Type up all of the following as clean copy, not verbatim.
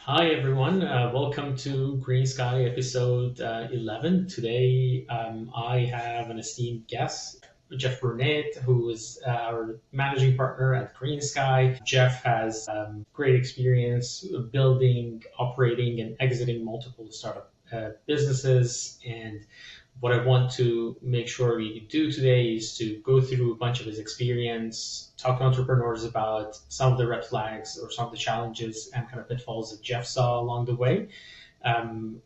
Hi, everyone. Welcome to GreenSky episode 11. Today, I have an esteemed guest, Jeff Brunet, who is our managing partner at GreenSky. Jeff has great experience building, operating, and exiting multiple startup businesses. And what I want to make sure we do today is to go through a bunch of his experience, talk to entrepreneurs about some of the red flags or some of the challenges and kind of pitfalls that Jeff saw along the way, and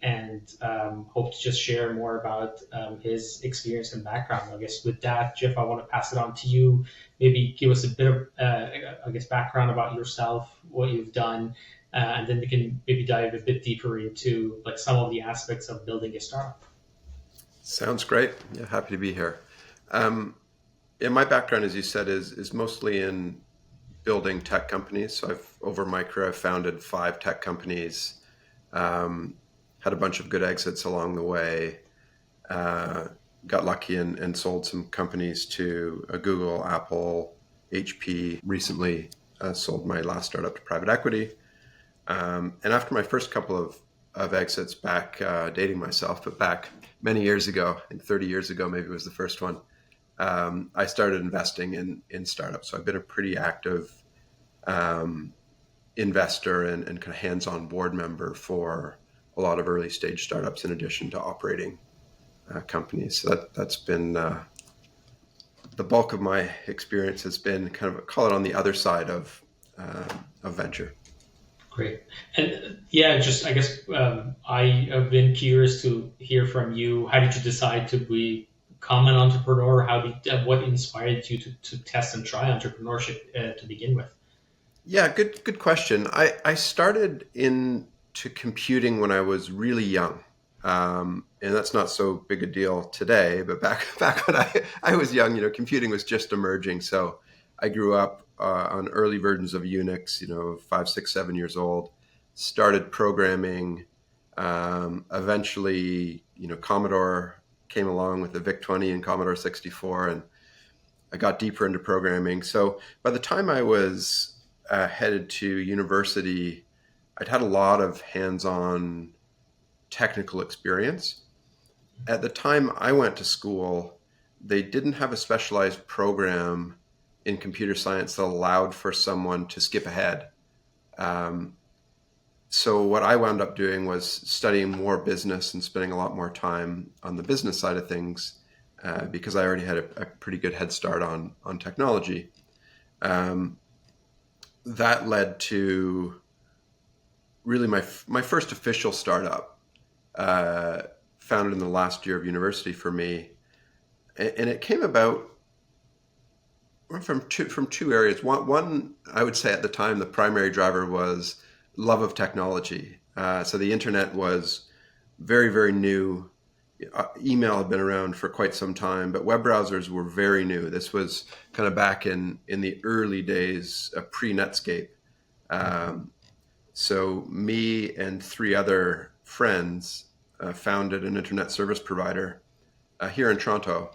hope to just share more about his experience and background. I guess with that, Jeff, I want to pass it on to you. Maybe give us a bit of, background about yourself, what you've done, and then we can maybe dive a bit deeper into like some of the aspects of building a startup. Sounds great. Yeah, happy to be here. Um, yeah, my background, as you said, is mostly in building tech companies. So over my career, I've founded 5 tech companies, had a bunch of good exits along the way, uh, got lucky and sold some companies to Google, Apple, HP. Recently, sold my last startup to private equity. And after my first couple of exits back, dating myself, but back many years ago, I think 30 years ago, maybe was the first one, I started investing in startups. So I've been a pretty active um, investor and kind of hands-on board member for a lot of early stage startups in addition to operating companies. So that's been the bulk of my experience has been kind of, call it, on the other side of venture. Great. And yeah, just I guess I have been curious to hear from you. How did you decide to become an entrepreneur? What inspired you to test and try entrepreneurship to begin with? Yeah, good question. I started into computing when I was really young. And that's not so big a deal today, but back when I was young, computing was just emerging. So I grew up on early versions of Unix, 5, 6, 7 years old, started programming. Eventually, Commodore came along with the VIC-20 and Commodore 64, and I got deeper into programming. So by the time I was headed to university, I'd had a lot of hands-on technical experience. At the time I went to school, they didn't have a specialized program in computer science that allowed for someone to skip ahead. Um, so what I wound up doing was studying more business and spending a lot more time on the business side of things, because I already had a pretty good head start on technology. Um, that led to really my first official startup, uh, founded in the last year of university for me, and it came about from two areas. One, I would say at the time, the primary driver was love of technology. So the internet was very, very new. Email had been around for quite some time, but web browsers were very new. This was kind of back in the early days, pre-Netscape. Um, so me and 3 other friends founded an internet service provider here in Toronto,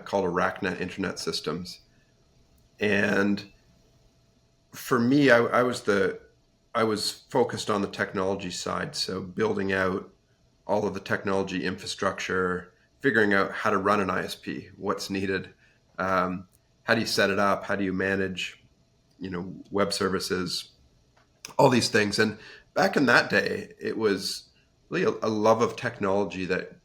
called AracNet Internet Systems. And for me, I was focused on the technology side, so building out all of the technology infrastructure, figuring out how to run an ISP, what's needed, how do you set it up, how do you manage, web services, all these things. And back in that day, it was really a love of technology that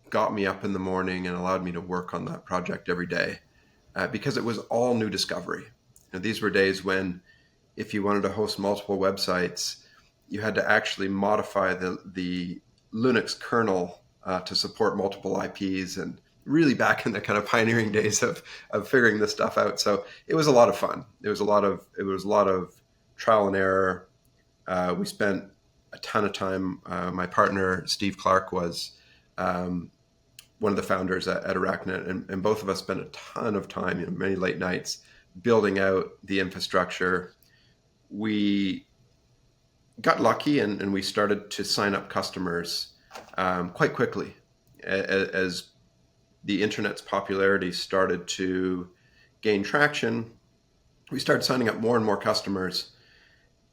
got me up in the morning and allowed me to work on that project every day, because it was all new discovery. These were days when, if you wanted to host multiple websites, you had to actually modify the Linux kernel to support multiple IPs, and really back in the kind of pioneering days of figuring this stuff out. So it was a lot of fun. It was a lot of trial and error. We spent a ton of time. My partner Steve Clark was um, one of the founders at AracNet, and both of us spent a ton of time, many late nights, building out the infrastructure. We got lucky, and we started to sign up customers quite quickly as the internet's popularity started to gain traction. We started signing up more and more customers,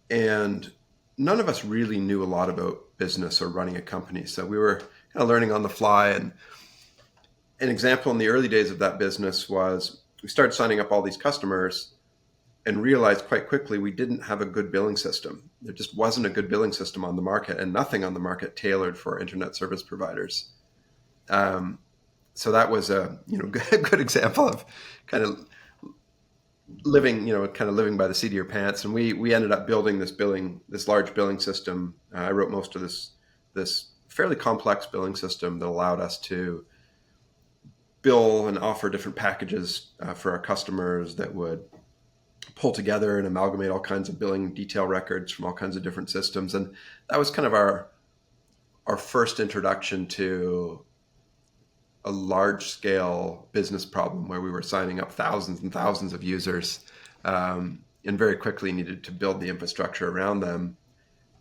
and none of us really knew a lot about business or running a company. So we were kind of learning on the fly. And an example in the early days of that business was we started signing up all these customers and realized quite quickly we didn't have a good billing system. There just wasn't a good billing system on the market, and nothing on the market tailored for internet service providers. So that was a good example of kind of living by the seat of your pants. And we ended up building this large billing system. I wrote most of this fairly complex billing system that allowed us to bill and offer different packages for our customers that would pull together and amalgamate all kinds of billing detail records from all kinds of different systems. And that was kind of our first introduction to a large scale business problem where we were signing up thousands and thousands of users, and very quickly needed to build the infrastructure around them.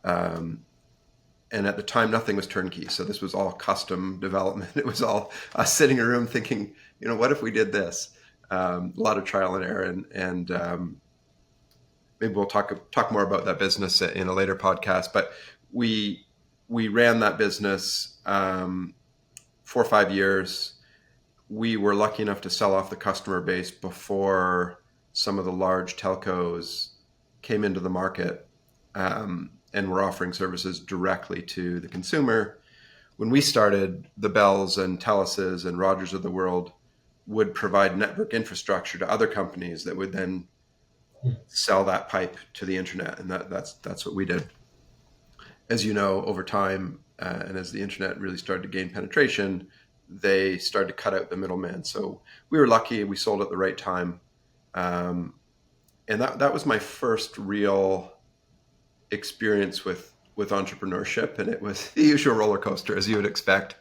And at the time, nothing was turnkey. So this was all custom development. It was all us sitting in a room thinking, what if we did this? A lot of trial and error, and maybe we'll talk more about that business in a later podcast. But we ran that business 4 or 5 years. We were lucky enough to sell off the customer base before some of the large telcos came into the market, and were offering services directly to the consumer. When we started, the Bells and Teluses and Rogers of the world would provide network infrastructure to other companies that would then sell that pipe to the internet, and that's what we did. As you know, over time, and as the internet really started to gain penetration, they started to cut out the middleman. So we were lucky; we sold at the right time, and that was my first real experience with entrepreneurship, and it was the usual roller coaster, as you would expect.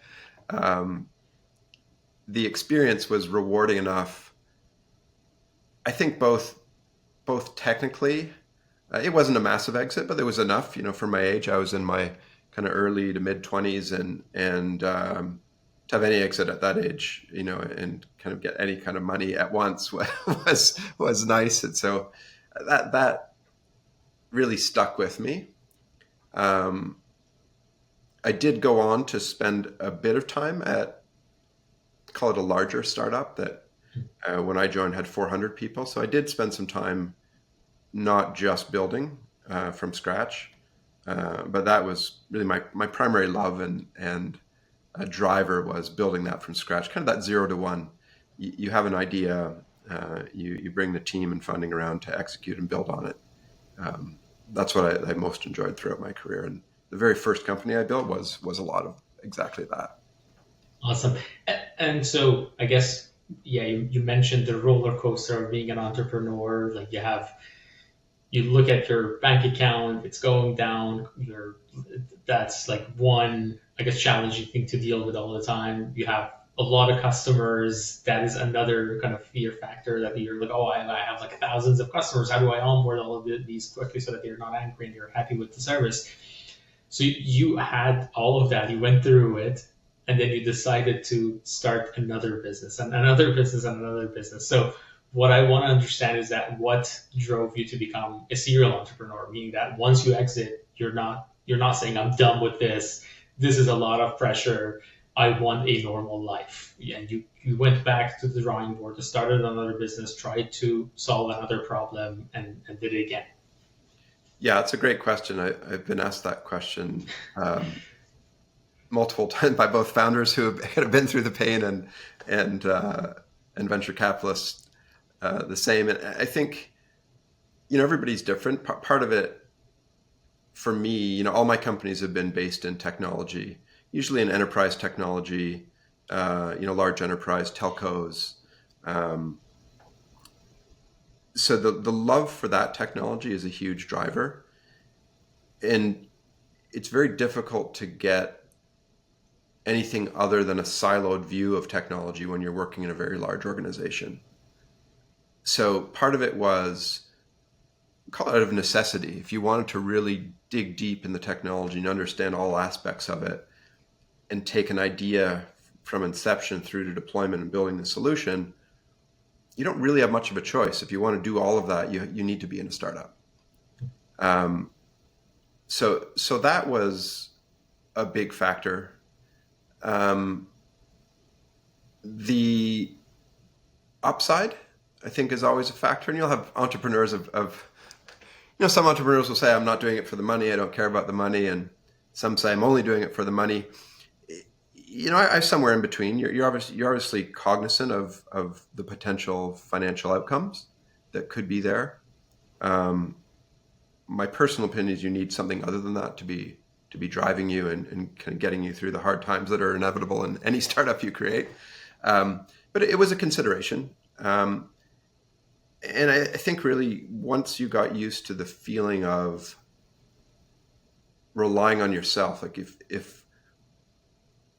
The experience was rewarding enough, I think, both technically. It wasn't a massive exit, but there was enough. For my age, I was in my kind of early to mid 20s, and to have any exit at that age, and kind of get any kind of money at once was nice. And so that really stuck with me. I did go on to spend a bit of time at, call it a larger startup that when I joined had 400 people. So I did spend some time not just building from scratch, but that was really my primary love and a driver was building that from scratch, kind of that 0 to 1. You have an idea, you bring the team and funding around to execute and build on it. That's what I most enjoyed throughout my career. And the very first company I built was a lot of exactly that. Awesome. And so I guess, you mentioned the roller coaster of being an entrepreneur. Like you look at your bank account, it's going down. That's like one, I guess, challenging thing to deal with all the time. You have a lot of customers. That is another kind of fear factor that you're like, I have like thousands of customers. How do I onboard all of these quickly so that they're not angry and they're happy with the service? So you had all of that. You went through it, and then you decided to start another business and another business and another business. So what I want to understand is that what drove you to become a serial entrepreneur, meaning that once you exit, you're not saying I'm done with this. This is a lot of pressure. I want a normal life. And you went back to the drawing board to start another business, tried to solve another problem, and did it again. Yeah, it's a great question. I've been asked that question multiple times by both founders who have been through the pain and venture capitalists the same. And I think everybody's different. Part of it for me, all my companies have been based in technology, usually in enterprise technology, large enterprise telcos. So the love for that technology is a huge driver, and it's very difficult to get anything other than a siloed view of technology when you're working in a very large organization. So part of it was, call it out of necessity. If you wanted to really dig deep in the technology and understand all aspects of it and take an idea from inception through to deployment and building the solution, you don't really have much of a choice. If you want to do all of that, you need to be in a startup. So that was a big factor. Um, the upside, I think, is always a factor, and you'll have entrepreneurs of some entrepreneurs will say, I'm not doing it for the money, I don't care about the money, and some say I'm only doing it for the money. I'm somewhere in between. You're obviously cognizant of the potential financial outcomes that could be there. Um, my personal opinion is you need something other than that to be driving you and kind of getting you through the hard times that are inevitable in any startup you create. But it was a consideration. And I think really once you got used to the feeling of relying on yourself, like if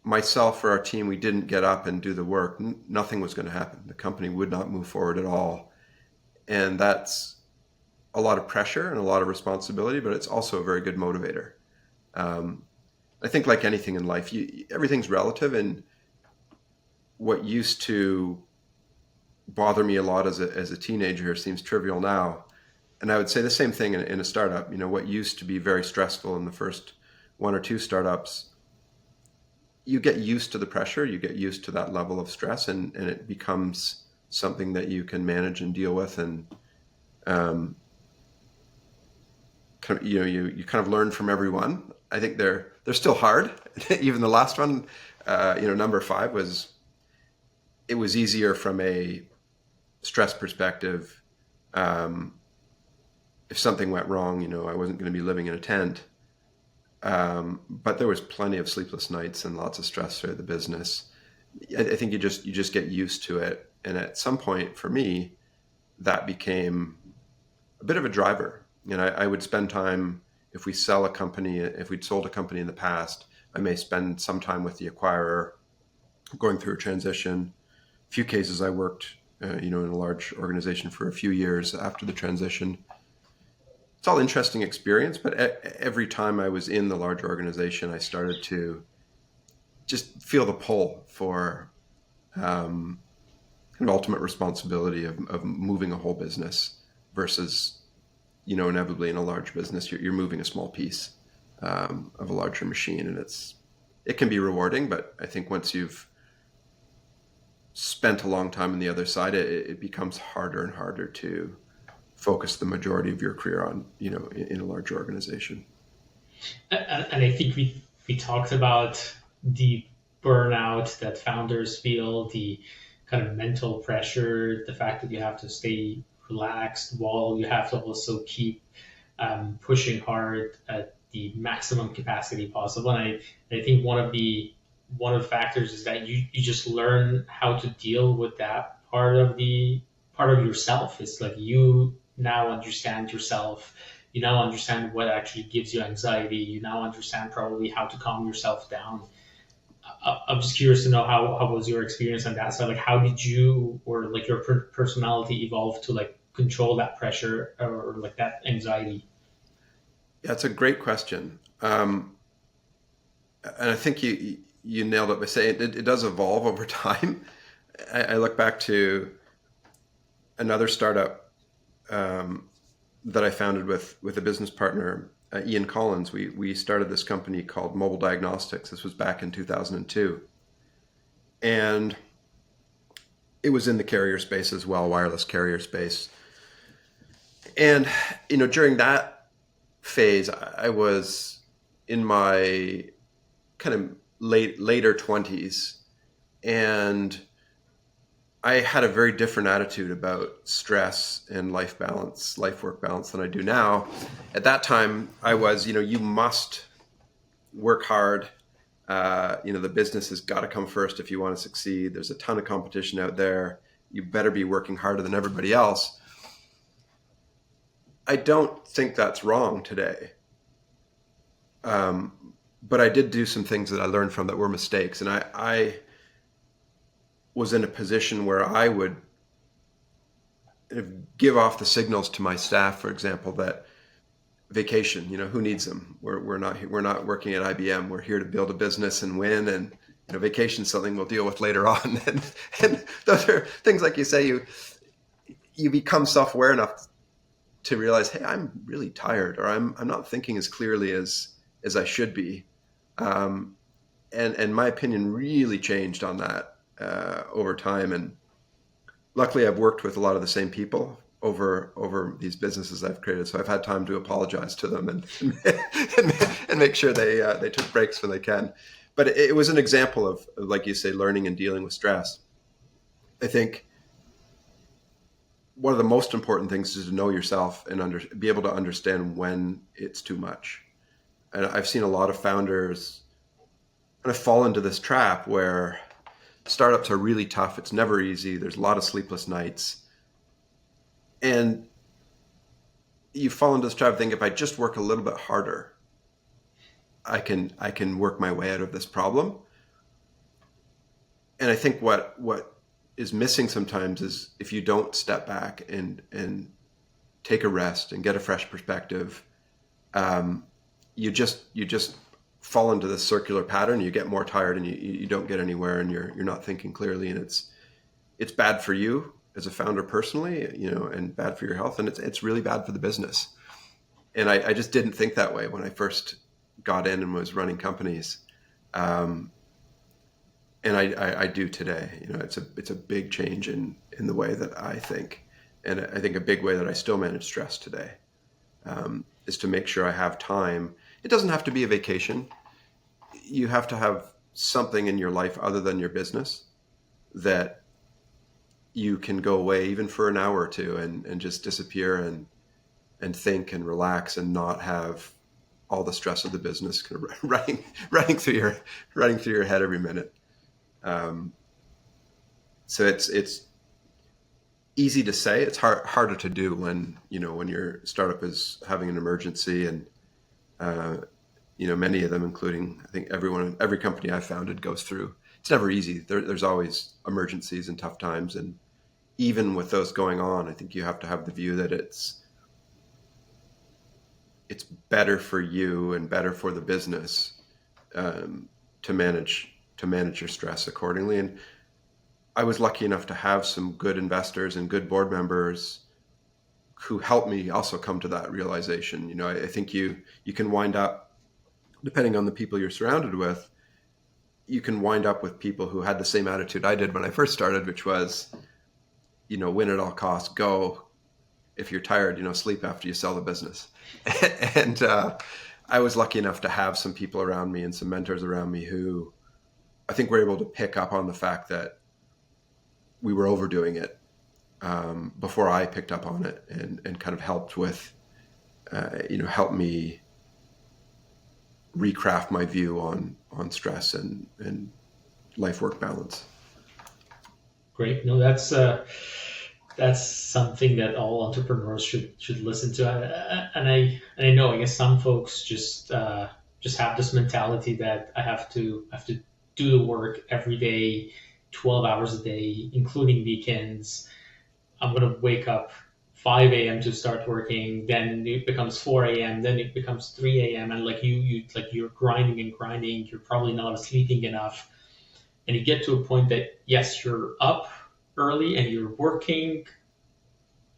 myself or our team, we didn't get up and do the work, nothing was going to happen. The company would not move forward at all. And that's a lot of pressure and a lot of responsibility, but it's also a very good motivator. Um, I think like anything in life, everything's relative, and what used to bother me a lot as a teenager seems trivial now. And I would say the same thing in a startup. What used to be very stressful in the first one or two startups, you get used to the pressure, you get used to that level of stress, and it becomes something that you can manage and deal with. And you kind of learn from everyone. I think they're still hard. Even the last one, number 5 it was easier from a stress perspective. If something went wrong, I wasn't going to be living in a tent. But there was plenty of sleepless nights and lots of stress throughout the business. I think you just get used to it. And at some point for me, that became a bit of a driver. I would spend time, if we'd sold a company in the past, I may spend some time with the acquirer going through a transition. A few cases I worked, in a large organization for a few years after the transition. It's all interesting experience, but every time I was in the large organization, I started to just feel the pull for an ultimate responsibility of moving a whole business versus, inevitably in a large business, you're moving a small piece of a larger machine, and it can be rewarding, but I think once you've spent a long time on the other side, it becomes harder and harder to focus the majority of your career on, in a large organization. And I think we talked about the burnout that founders feel, the kind of mental pressure, the fact that you have to stay relaxed while you have to also keep pushing hard at the maximum capacity possible. And I think one of the factors is that you just learn how to deal with that part of yourself. It's like you now understand yourself. You now understand what actually gives you anxiety. You now understand probably how to calm yourself down. I'm just curious to know how was your experience on that side? Like, how did you or like your personality evolve to like control that pressure or like that anxiety? Yeah, it's a great question. And I think you nailed it by saying it does evolve over time. I look back to another startup that I founded with a business partner, Ian Collins. We started this company called Mobile Diagnostics. This was back in 2002. And it was in the carrier space as well, wireless carrier space. And, during that phase, I was in my kind of later 20s, and I had a very different attitude about stress and life work balance than I do now. At that time, I was, you must work hard. The business has got to come first if you want to succeed. There's a ton of competition out there. You better be working harder than everybody else. I don't think that's wrong today. But I did do some things that I learned from that were mistakes. And I was in a position where I would give off the signals to my staff, for example, that vacation, who needs them? We're not working at IBM. We're here to build a business and win. And vacation is something we'll deal with later on. And those are things, like you say, you become self-aware enough to realize, hey, I'm really tired, or I'm not thinking as clearly as I should be. And my opinion really changed on that over time. And luckily, I've worked with a lot of the same people over these businesses I've created, so I've had time to apologize to them and make sure they took breaks when they can. But it was an example of, like you say, learning and dealing with stress. I think one of the most important things is to know yourself and be able to understand when it's too much. And I've seen a lot of founders kind of fall into this trap where startups are really tough. It's never easy. There's a lot of sleepless nights. And you fall into this trap thinking, if I just work a little bit harder, I can work my way out of this problem. And I think what is missing sometimes is if you don't step back and take a rest and get a fresh perspective, you just fall into this circular pattern. You get more tired and you don't get anywhere, and you're not thinking clearly, and it's bad for you as a founder personally, and bad for your health, and it's really bad for the business. And I just didn't think that way when I first got in and was running companies. And I do today. It's a big change in the way that I think, and I think a big way that I still manage stress today is to make sure I have time. It doesn't have to be a vacation. You have to have something in your life other than your business that you can go away even for an hour or two and just disappear and think and relax and not have all the stress of the business kind of running through your head every minute. So it's easy to say. It's harder to do when your startup is having an emergency, and many of them, including I think every company I've founded goes through. It's never easy. There's always emergencies and tough times, and even with those going on, I think you have to have the view that it's better for you and better for the business to manage your stress accordingly. And I was lucky enough to have some good investors and good board members who helped me also come to that realization. I think you can wind up, depending on the people you're surrounded with, you can wind up with people who had the same attitude I did when I first started, which was, win at all costs, go. If you're tired, sleep after you sell the business. And I was lucky enough to have some people around me and some mentors around me who I think were able to pick up on the fact that we were overdoing it before I picked up on it, and kind of helped with, help me recraft my view on stress and life-work balance. Great. No, that's something that all entrepreneurs should listen to. And I know, I guess some folks just have this mentality that I have to do the work every day, 12 hours a day, including weekends. I'm going to wake up 5 a.m. to start working, then it becomes 4 a.m., then it becomes 3 a.m. And you're grinding and grinding, you're probably not sleeping enough. And you get to a point that, yes, you're up early and you're working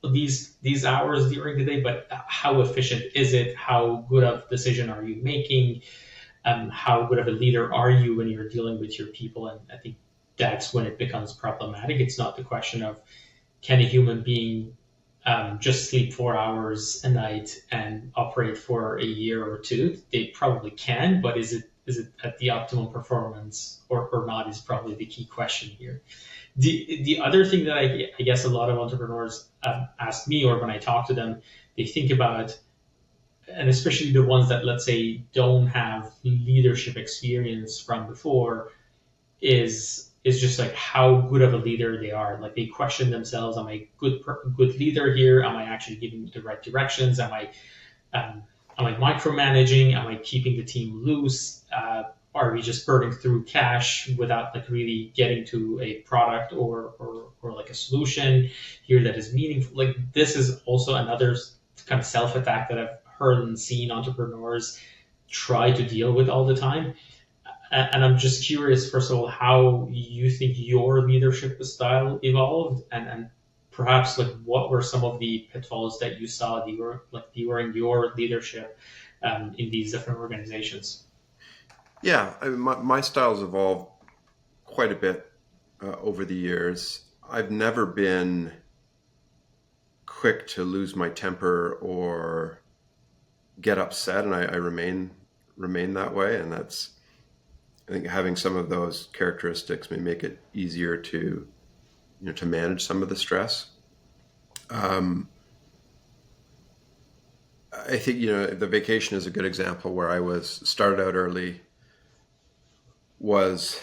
these hours during the day, but how efficient is it? How good of decision are you making? How good of a leader are you when you're dealing with your people? And I think that's when it becomes problematic. It's not the question of, can a human being just sleep 4 hours a night and operate for a year or two? They probably can, but is it at the optimal performance or not is probably the key question here. The other thing that I guess a lot of entrepreneurs ask me, or when I talk to them, they think about, and especially the ones that, let's say, don't have leadership experience from before, is just like how good of a leader they are. Like they question themselves: am I good leader here? Am I actually giving the right directions? Am I micromanaging? Am I keeping the team loose? Are we just burning through cash without really getting to a product or a solution here that is meaningful? This is also another kind of self-attack that I've heard and seen entrepreneurs try to deal with all the time. And I'm just curious, first of all, how you think your leadership style evolved, and perhaps like what were some of the pitfalls that you saw during your leadership in these different organizations? Yeah, I mean, my style's evolved quite a bit over the years. I've never been quick to lose my temper or get upset, and I remain that way. And that's, I think, having some of those characteristics may make it easier to to manage some of the stress. Um, I think the vacation is a good example where I was started out early, was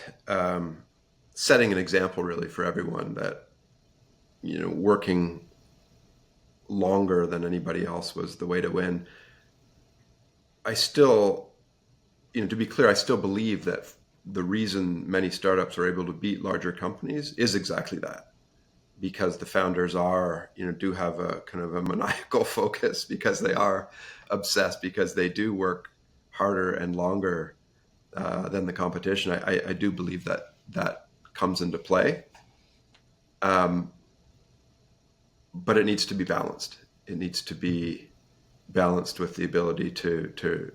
setting an example really for everyone that working longer than anybody else was the way to win. I still, to be clear, I still believe that the reason many startups are able to beat larger companies is exactly that, because the founders do have a kind of a maniacal focus, because they are obsessed, because they do work harder and longer than the competition. I do believe that comes into play. But it needs to be balanced. It needs to be balanced with the ability to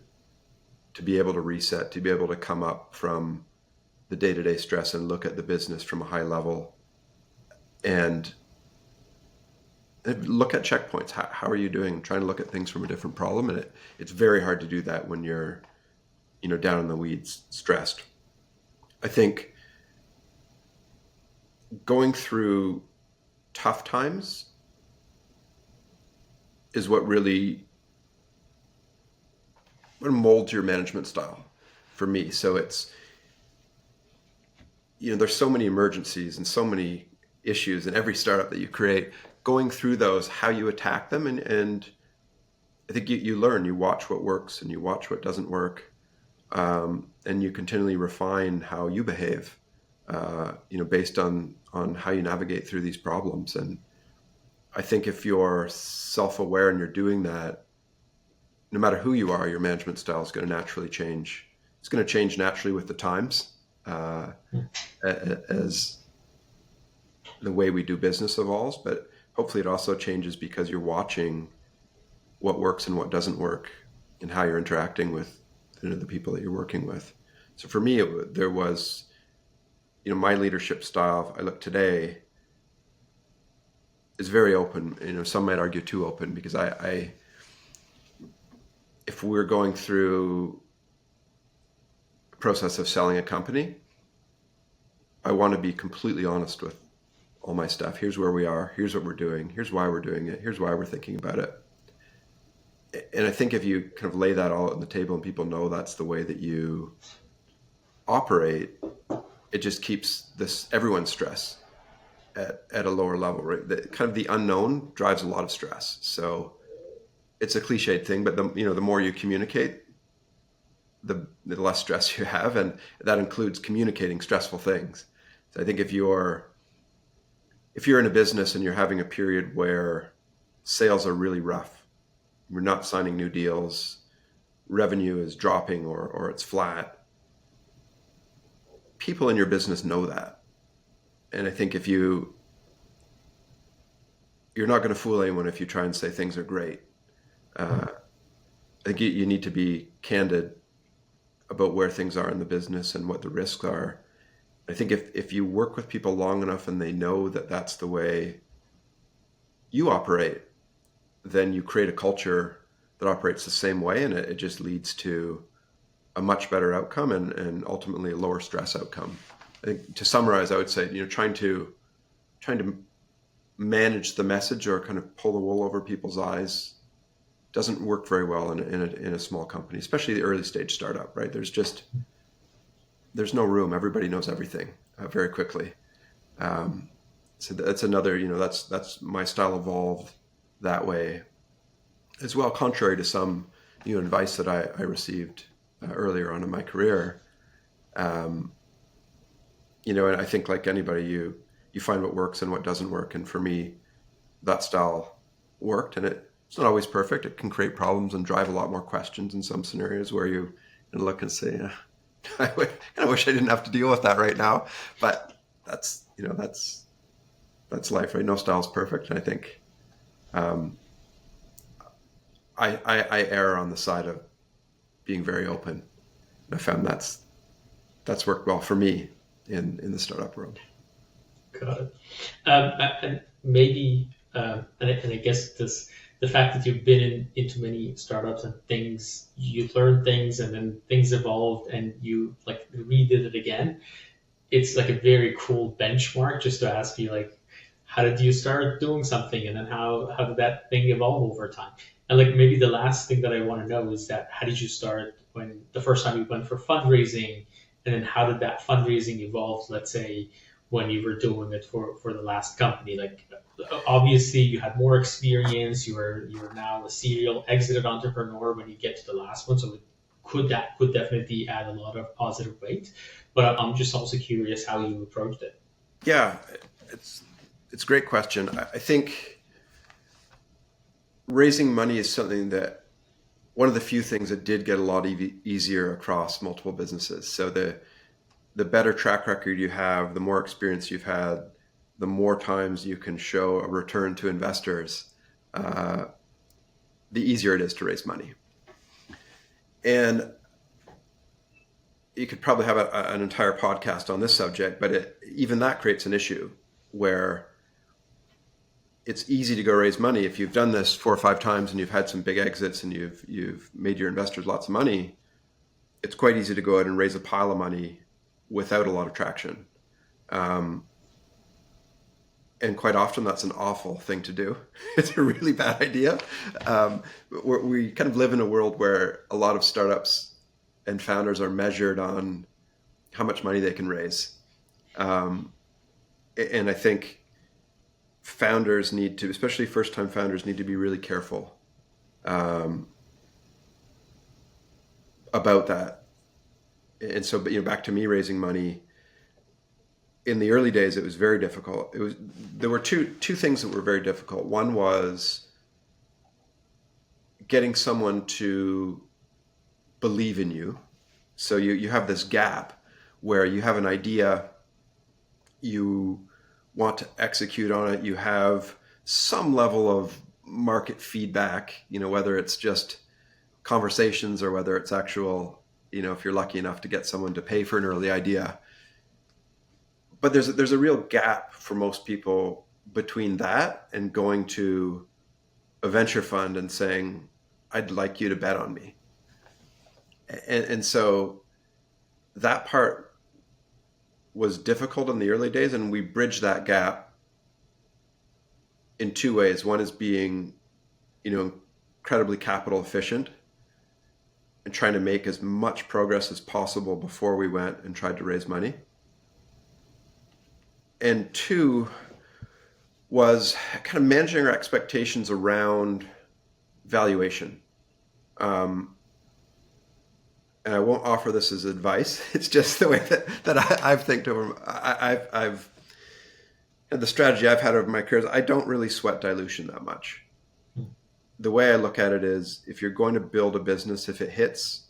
be able to reset, to be able to come up from the day-to-day stress and look at the business from a high level and look at checkpoints. How are you doing? Trying to look at things from a different problem. And it's very hard to do that when you're, down in the weeds, stressed. I think going through tough times is what really molds your management style for me. So it's, there's so many emergencies and so many issues in every startup that you create. Going through those, how you attack them, and I think you learn. You watch what works and you watch what doesn't work, and you continually refine how you behave, based on how you navigate through these problems. And I think if you're self-aware and you're doing that, no matter who you are, your management style is going to naturally change. It's going to change naturally with the times, as the way we do business evolves. But hopefully it also changes because you're watching what works and what doesn't work, and how you're interacting with the people that you're working with. So for me, there was, my leadership style, I look today, is very open. Some might argue too open, because I if we're going through a process of selling a company, I want to be completely honest with all my staff. Here's where we are. Here's what we're doing. Here's why we're doing it. Here's why we're thinking about it. And I think if you kind of lay that all on the table and people know that's the way that you operate, it just keeps everyone's stress at a lower level, right? Kind of the unknown drives a lot of stress. So it's a cliched thing, but the more you communicate, the less stress you have, and that includes communicating stressful things. So I think if you're in a business and you're having a period where sales are really rough, we're not signing new deals, revenue is dropping or it's flat, people in your business know that. And I think if you're not going to fool anyone if you try and say things are great. I think you need to be candid about where things are in the business and what the risks are. I think if you work with people long enough and they know that that's the way you operate, then you create a culture that operates the same way, and it just leads to a much better outcome and ultimately a lower stress outcome. I think, to summarize, I would say, trying to manage the message or kind of pull the wool over people's eyes doesn't work very well in a small company, especially the early stage startup, right? There's no room. Everybody knows everything very quickly. So that's another, that's my style evolved that way as well, contrary to some, advice that I received earlier on in my career. And I think like anybody, you find what works and what doesn't work. And for me, that style worked, and it's not always perfect. It can create problems and drive a lot more questions in some scenarios where you look and say, I wish I didn't have to deal with that right now. But that's that's life, right? No style is perfect. And I think um, I err on the side of being very open. I found that's worked well for me in the startup world. Got it. And maybe, and I guess the fact that you've been into many startups and things, you learned things, and then things evolved, and you like redid it again. It's like a very cool benchmark just to ask you like, how did you start doing something, and then how did that thing evolve over time? And like maybe the last thing that I want to know is that how did you start when the first time you went for fundraising, and then how did that fundraising evolve? Let's say when you were doing it for the last company, like obviously you had more experience. You were now a serial exited entrepreneur when you get to the last one, so that could definitely add a lot of positive weight. But I'm just also curious how you approached it. Yeah, it's it's a great question. I think raising money is something that one of the few things that did get a lot easier across multiple businesses. So the better track record you have, the more experience you've had, the more times you can show a return to investors, uh, the easier it is to raise money. And you could probably have an entire podcast on this subject, but even that creates an issue where it's easy to go raise money if you've done this 4 or 5 times and you've had some big exits and you've made your investors lots of money. It's quite easy to go out and raise a pile of money without a lot of traction. Um, and quite often that's an awful thing to do. It's a really bad idea. We kind of live in a world where a lot of startups and founders are measured on how much money they can raise. Um, and I think founders need to, especially first-time founders, need to be really careful um, about that. And so, back to me raising money. In the early days, it was very difficult. There were two things that were very difficult. One was getting someone to believe in you. So you have this gap where you have an idea, you want to execute on it, you have some level of market feedback, whether it's just conversations or whether it's actual, if you're lucky enough to get someone to pay for an early idea. But there's a real gap for most people between that and going to a venture fund and saying, I'd like you to bet on me. And so that part was difficult in the early days, and we bridged that gap in 2 ways. One is being, incredibly capital efficient and trying to make as much progress as possible before we went and tried to raise money. And two was kind of managing our expectations around valuation. And I won't offer this as advice. It's just the way that I've think over. I've the strategy I've had over my career is I don't really sweat dilution that much. The way I look at it is, if you're going to build a business, if it hits,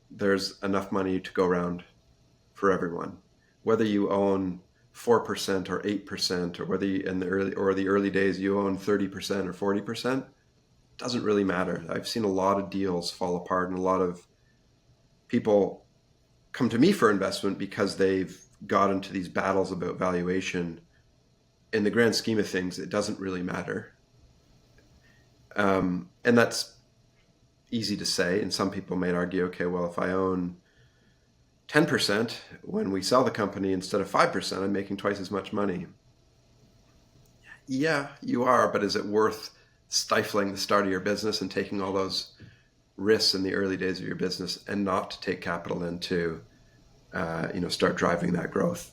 there's enough money to go around for everyone. Whether you own 4% or 8%, or whether in the early days you own 30% or 40%, doesn't really matter. I've seen a lot of deals fall apart, and a lot of people come to me for investment because they've got into these battles about valuation. In the grand scheme of things, it doesn't really matter. And that's easy to say. And some people might argue, okay, well, if I own 10% when we sell the company instead of 5%, I'm making twice as much money. Yeah, you are, but is it worth stifling the start of your business and taking all those risks in the early days of your business and not to take capital in to, start driving that growth?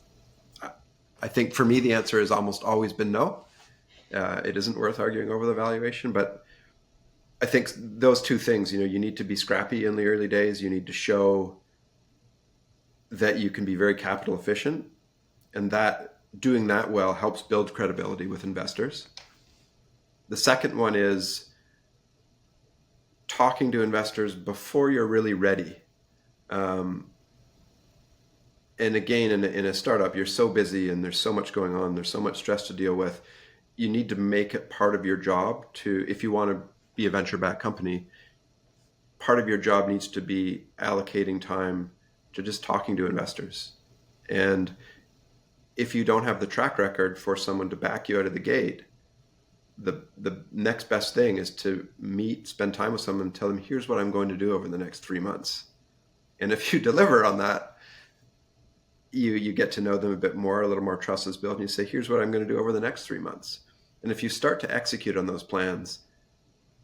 I think for me, the answer has almost always been no. It isn't worth arguing over the valuation, but I think those two things, you need to be scrappy in the early days. You need to show that you can be very capital efficient, and that doing that well helps build credibility with investors. The second one is talking to investors before you're really ready. And again, in a startup, you're so busy and there's so much going on, there's so much stress to deal with. You need to make it part of your job to, if you want to be a venture-backed company, part of your job needs to be allocating time to just talking to investors. And if you don't have the track record for someone to back you out of the gate, the next best thing is to spend time with someone and tell them, here's what I'm going to do over the next 3 months. And if you deliver on that, you get to know them a bit more, a little more trust is built, and you say, here's what I'm going to do over the next 3 months. And if you start to execute on those plans,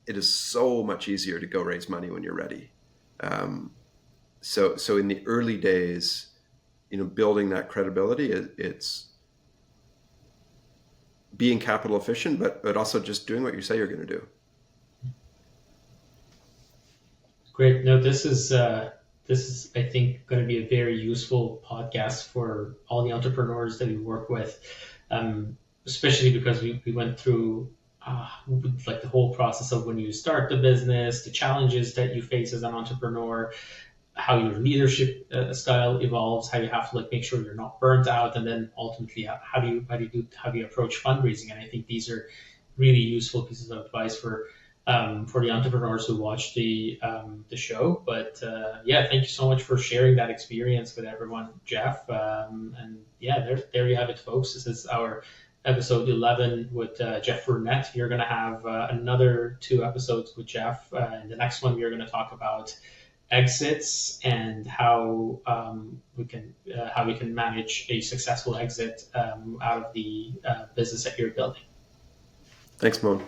it is so much easier to go raise money when you're ready. So in the early days, building that credibility, it's being capital efficient, but also just doing what you say you're going to do. Great. No, this is I think going to be a very useful podcast for all the entrepreneurs that we work with, especially because we went through like the whole process of when you start the business, the challenges that you face as an entrepreneur, how your leadership style evolves, how you have to make sure you're not burnt out, and then ultimately how do you approach fundraising. And I think these are really useful pieces of advice for the entrepreneurs who watch the show. But yeah, thank you so much for sharing that experience with everyone, Jeff. And yeah, there you have it, folks. This is our episode 11 with Jeff Brunet. You're going to have another 2 episodes with Jeff. In the next one, we're going to talk about exits and how we can manage a successful exit out of the business that you're building. Thanks, Moien.